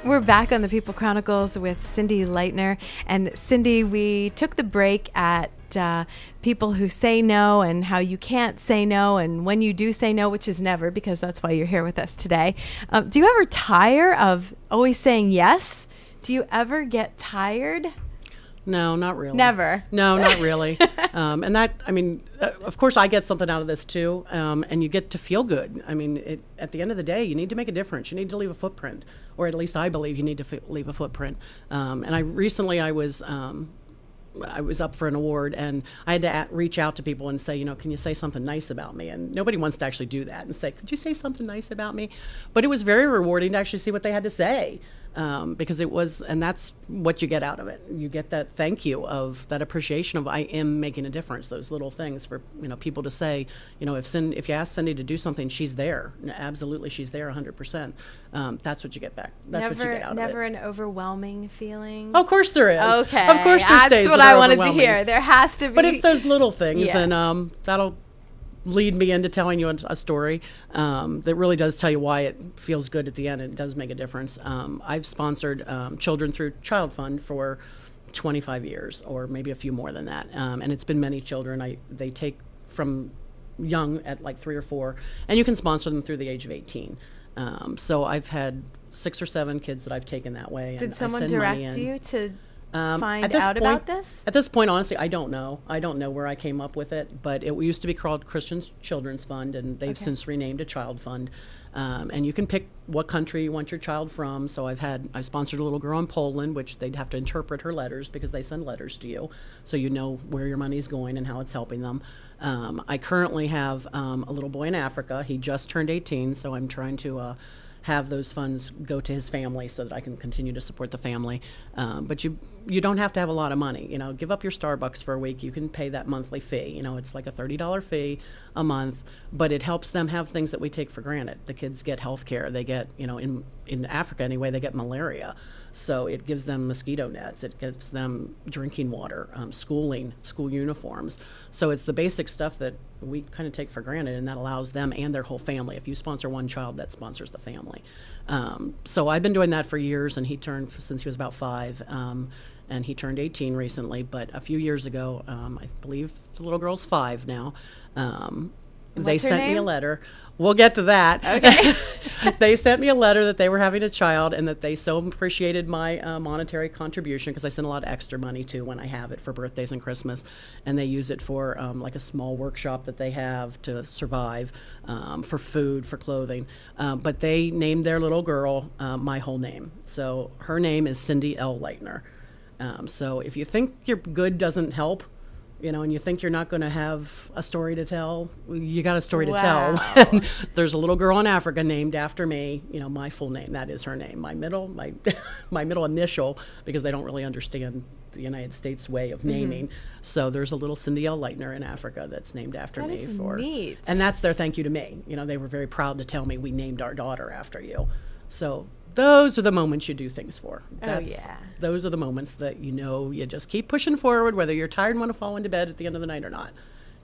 We're back on the People Chronicles with Cindy Lightner. And Cindy, we took the break at people who say no and how you can't say no, and when you do say no, which is never, because that's why you're here with us today. Do you ever tire of always saying yes? Do you ever get tired? No, not really. Never. No, not really. And that, I mean, of course I get something out of this too. And you get to feel good. I mean, at the end of the day, you need to make a difference. You need to leave a footprint, or at least I believe you need to leave a footprint. And I was up for an award, and I had to reach out to people and say, you know, can you say something nice about me? And nobody wants to actually do that and say, could you say something nice about me? But it was very rewarding to actually see what they had to say. Because it was, and that's what you get out of it. You get that thank you, of that appreciation of I am making a difference. Those little things for, you know, people to say, you know, if you ask Cindy to do something, she's there. Absolutely, she's there 100%. That's what you get back. That's what you get out of it. Never an overwhelming feeling? Of course there is. Okay. Of course there's days that's what that I are wanted to overwhelming. hear. There has to be. But it's those little things, Yeah. and that'll lead me into telling you a story that really does tell you why it feels good at the end. It does make a difference. I've sponsored children through Child Fund for 25 years, or maybe a few more than that. And it's been many children. They take from young at like 3 or 4, and you can sponsor them through the age of 18. So I've had 6 or 7 kids that I've taken that way. Did and someone I send money direct in. you to find At this out point, about this? At this point, honestly, I don't know. I don't know where I came up with it, but it used to be called Christian Children's Fund, and they've since renamed it Child Fund. And you can pick what country you want your child from. So I sponsored a little girl in Poland, which they'd have to interpret her letters because they send letters to you, so you know where your money's going and how it's helping them. I currently have a little boy in Africa. He just turned 18, so I'm trying to have those funds go to his family so that I can continue to support the family. But you don't have to have a lot of money. You know, give up your Starbucks for a week. You can pay that monthly fee. You know, it's like a $30 fee a month, but it helps them have things that we take for granted. The kids get health care. They get, you know, in Africa anyway, they get malaria. So it gives them mosquito nets. It gives them drinking water, school uniforms. So it's the basic stuff that we kind of take for granted, and that allows them and their whole family. If you sponsor one child, that sponsors the family. So I've been doing that for years, and he turned, since he was about 5, and he turned 18 recently. But a few years ago, I believe the little girl's 5 now, they sent me a letter. We'll get to that. Okay. They sent me a letter that they were having a child, and that they so appreciated my monetary contribution, because I send a lot of extra money too when I have it for birthdays and Christmas, and they use it for like a small workshop that they have to survive, for food, for clothing. But they named their little girl my whole name. So her name is Cindy L. Lightner. So if you think your good doesn't help, you know, and you think you're not going to have a story to tell, you got a story to tell. There's a little girl in Africa named after me, you know, my full name. That is her name. My middle initial, because they don't really understand the United States way of naming. So there's a little Cindy L. Lightner in Africa that's named after me. That is neat. And that's their thank you to me. You know, they were very proud to tell me, we named our daughter after you. So those are the moments you do things for. Those are the moments that, you know, you just keep pushing forward, whether you're tired and want to fall into bed at the end of the night or not.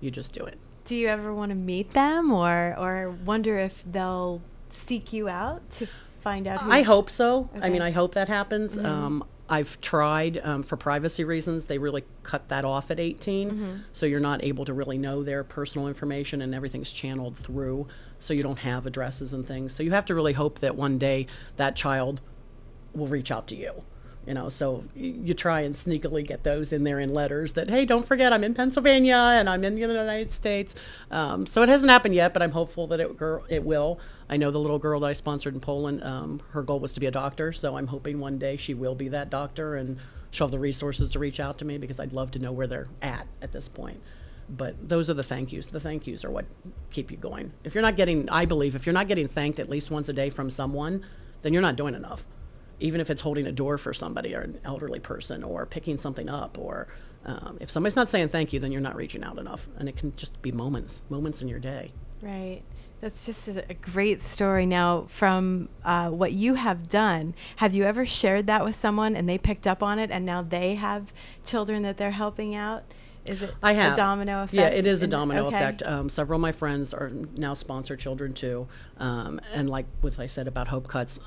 You just do it. Do you ever want to meet them, or wonder if they'll seek you out to find out who? I hope so. Okay. I mean, I hope that happens. I've tried, for privacy reasons, they really cut that off at 18. So you're not able to really know their personal information, and everything's channeled through, so you don't have addresses and things. So you have to really hope that one day that child will reach out to you. You know, so you try and sneakily get those in there in letters that, hey, don't forget, I'm in Pennsylvania and I'm in the United States. So it hasn't happened yet, but I'm hopeful that it will. I know the little girl that I sponsored in Poland, her goal was to be a doctor. So I'm hoping one day she will be that doctor, and she'll have the resources to reach out to me, because I'd love to know where they're at this point. But those are the thank yous. The thank yous are what keep you going. If you're not getting, I believe, if you're not getting thanked at least once a day from someone, then you're not doing enough. Even if it's holding a door for somebody, or an elderly person, or picking something up, or if somebody's not saying thank you, then you're not reaching out enough. And it can just be moments in your day. Right. That's just a great story. Now, from what you have done, have you ever shared that with someone and they picked up on it, and now they have children that they're helping out? Is it I have. a domino effect? Yeah, it is a domino okay. effect. Several of my friends are now sponsor children too. And like what I said about Hope Cuts,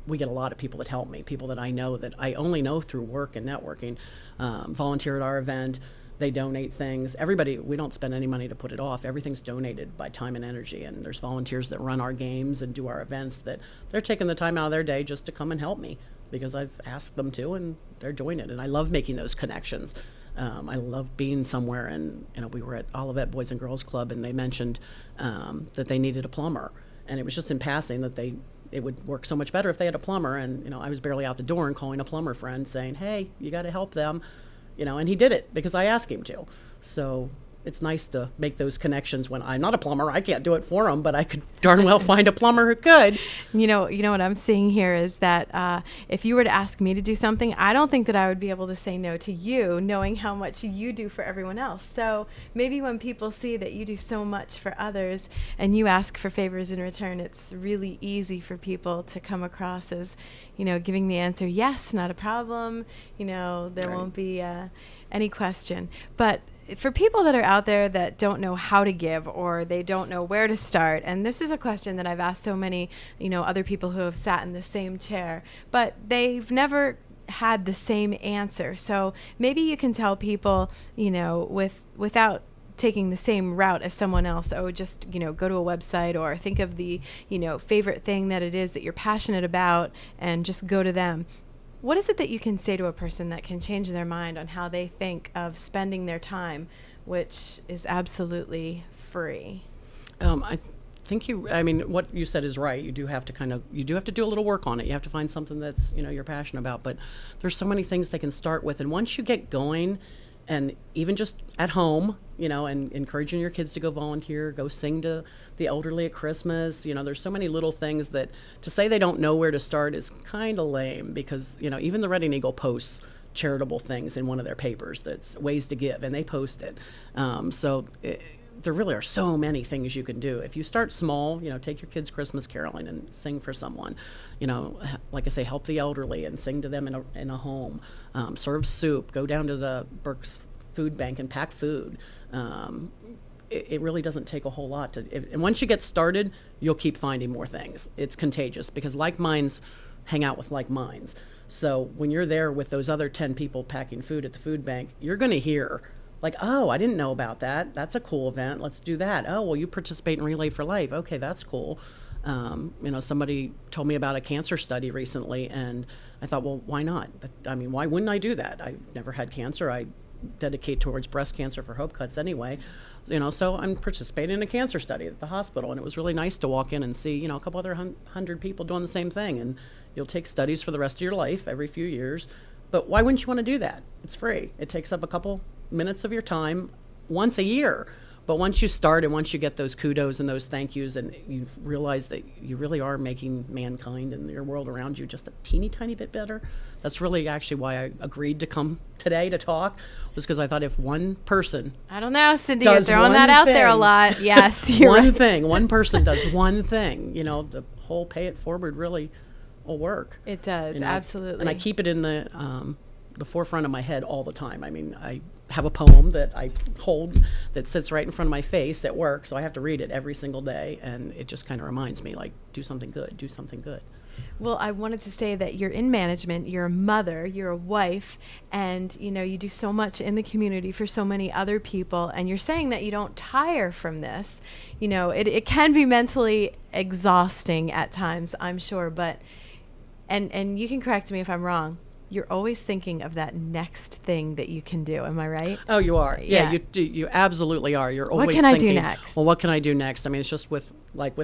we get a lot of people that help me, people that I know that I only know through work and networking, volunteer at our event. They donate things. Everybody, we don't spend any money to put it off. Everything's donated by time and energy. And there's volunteers that run our games and do our events that they're taking the time out of their day just to come and help me because I've asked them to, and they're doing it. And I love making those connections. I love being somewhere, and we were at Olivet Boys and Girls Club, and they mentioned that they needed a plumber, and it was just in passing that it would work so much better if they had a plumber. And I was barely out the door and calling a plumber friend saying, "Hey, you got to help them." And he did it because I asked him to. So it's nice to make those connections when I'm not a plumber. I can't do it for him, but I could darn well find a plumber who could. You know what I'm seeing here is that if you were to ask me to do something, I don't think that I would be able to say no to you, knowing how much you do for everyone else. So maybe when people see that you do so much for others and you ask for favors in return, it's really easy for people to come across as, giving the answer, yes, not a problem. There Right. won't be any question. But for people that are out there that don't know how to give, or they don't know where to start, and this is a question that I've asked so many, other people who have sat in the same chair, but they've never had the same answer. So maybe you can tell people, without taking the same route as someone else, just, go to a website or think of the, favorite thing that it is that you're passionate about and just go to them. What is it that you can say to a person that can change their mind on how they think of spending their time, which is absolutely free? I think what you said is right. You do have to do a little work on it. You have to find something that's, you're passionate about, but there's so many things they can start with. And once you get going, and even just at home, and encouraging your kids to go volunteer, go sing to the elderly at Christmas, there's so many little things that to say they don't know where to start is kind of lame because, even the Reading Eagle posts charitable things in one of their papers that's ways to give, and they post it. There really are so many things you can do. If you start small, take your kids Christmas caroling and sing for someone, like I say, help the elderly and sing to them in a home, serve soup, go down to the Burke's food bank and pack food. It really doesn't take a whole lot and once you get started, you'll keep finding more things. It's contagious because like minds hang out with like minds. So when you're there with those other 10 people packing food at the food bank, you're going to hear like, oh, I didn't know about that. That's a cool event. Let's do that. Oh, well, you participate in Relay for Life. Okay, that's cool. Somebody told me about a cancer study recently, and I thought, well, why not? Why wouldn't I do that? I've never had cancer. I dedicate towards breast cancer for Hope Cuts anyway. So I'm participating in a cancer study at the hospital, and it was really nice to walk in and see, a couple other 100 people doing the same thing. And you'll take studies for the rest of your life every few years. But why wouldn't you want to do that? It's free. It takes up a couple minutes of your time once a year. But once you start and once you get those kudos and those thank yous and you realize that you really are making mankind and your world around you just a teeny tiny bit better, that's really actually why I agreed to come today to talk, was because I thought if one person I don't know, Cindy, you're throwing that out there a lot. Yes, you're right. One person does one thing, the whole pay it forward really will work. It does, absolutely. And I keep it in the forefront of my head all the time. I have a poem that I hold that sits right in front of my face at work, so I have to read it every single day, and it just kind of reminds me, like, do something good, do something good. Well, I wanted to say that you're in management, you're a mother, you're a wife, and you do so much in the community for so many other people, and you're saying that you don't tire from this. It can be mentally exhausting at times, I'm sure, but and you can correct me if I'm wrong. You're always thinking of that next thing that you can do. Am I right? Oh, you are. Yeah, you absolutely are. You're always thinking, what can thinking, I do next? Well, what can I do next? It's just with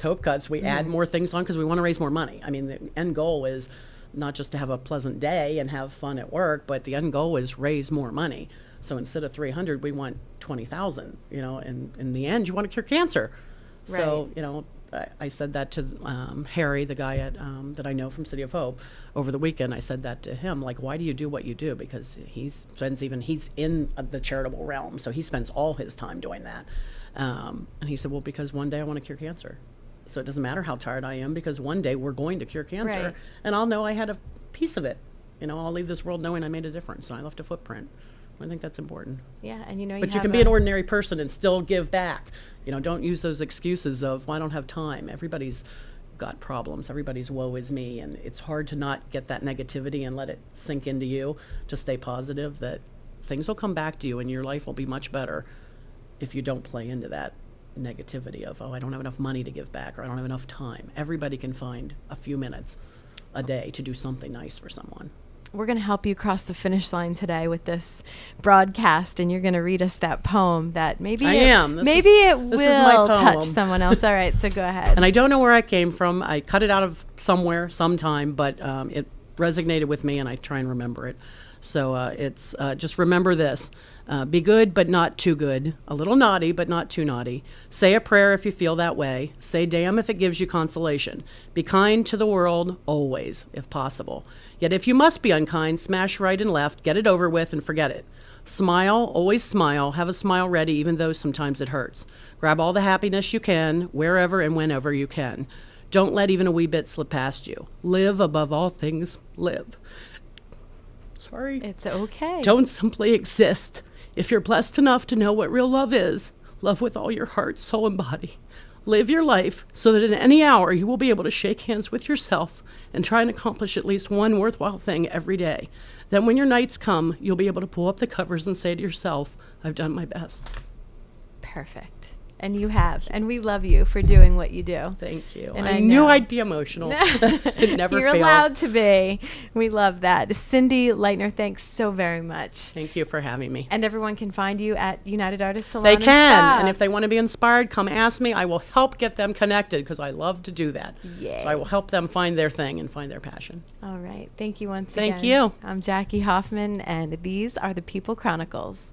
Hope Cuts, we add more things on because we want to raise more money. The end goal is not just to have a pleasant day and have fun at work, but the end goal is raise more money. So instead of 300, we want 20,000, and in the end, you want to cure cancer. Right. So, I said that to Harry, the guy that I know from City of Hope, over the weekend. I said that to him, like, why do you do what you do? Because he's in the charitable realm, so he spends all his time doing that. And he said, well, because one day I want to cure cancer. So it doesn't matter how tired I am, because one day we're going to cure cancer, right. And I'll know I had a piece of it. I'll leave this world knowing I made a difference and I left a footprint. I think that's important. Yeah, and you But you have can be an ordinary person and still give back. Don't use those excuses of, well, I don't have time. Everybody's got problems. Everybody's woe is me. And it's hard to not get that negativity and let it sink into you, to stay positive that things will come back to you and your life will be much better if you don't play into that negativity of, oh, I don't have enough money to give back, or I don't have enough time. Everybody can find a few minutes a day to do something nice for someone. We're going to help you cross the finish line today with this broadcast, and you're going to read us that poem that maybe it will touch someone else. All right, so go ahead. And I don't know where I came from. I cut it out of somewhere, sometime, but it resonated with me, and I try and remember it. So it's just remember this. Be good, but not too good. A little naughty, but not too naughty. Say a prayer if you feel that way. Say damn if it gives you consolation. Be kind to the world always, if possible. Yet if you must be unkind, smash right and left, get it over with and forget it. Smile, always smile. Have a smile ready, even though sometimes it hurts. Grab all the happiness you can, wherever and whenever you can. Don't let even a wee bit slip past you. Live above all things, live. Sorry. It's okay. Don't simply exist. If you're blessed enough to know what real love is, love with all your heart, soul, and body. Live your life so that in any hour you will be able to shake hands with yourself and try and accomplish at least one worthwhile thing every day. Then when your nights come, you'll be able to pull up the covers and say to yourself, I've done my best. Perfect. And you have. And we love you for doing what you do. Thank you. And I knew I'd be emotional. It never You're fails. allowed to be. We love that. Cindy Lightner, thanks so very much. Thank you for having me. And everyone can find you at United Artists Salon. They can. Spa. And if they want to be inspired, come ask me. I will help get them connected because I love to do that. Yay. So I will help them find their thing and find their passion. All right. Thank you once again. Thank you. I'm Jackie Hoffman, and these are the People Chronicles.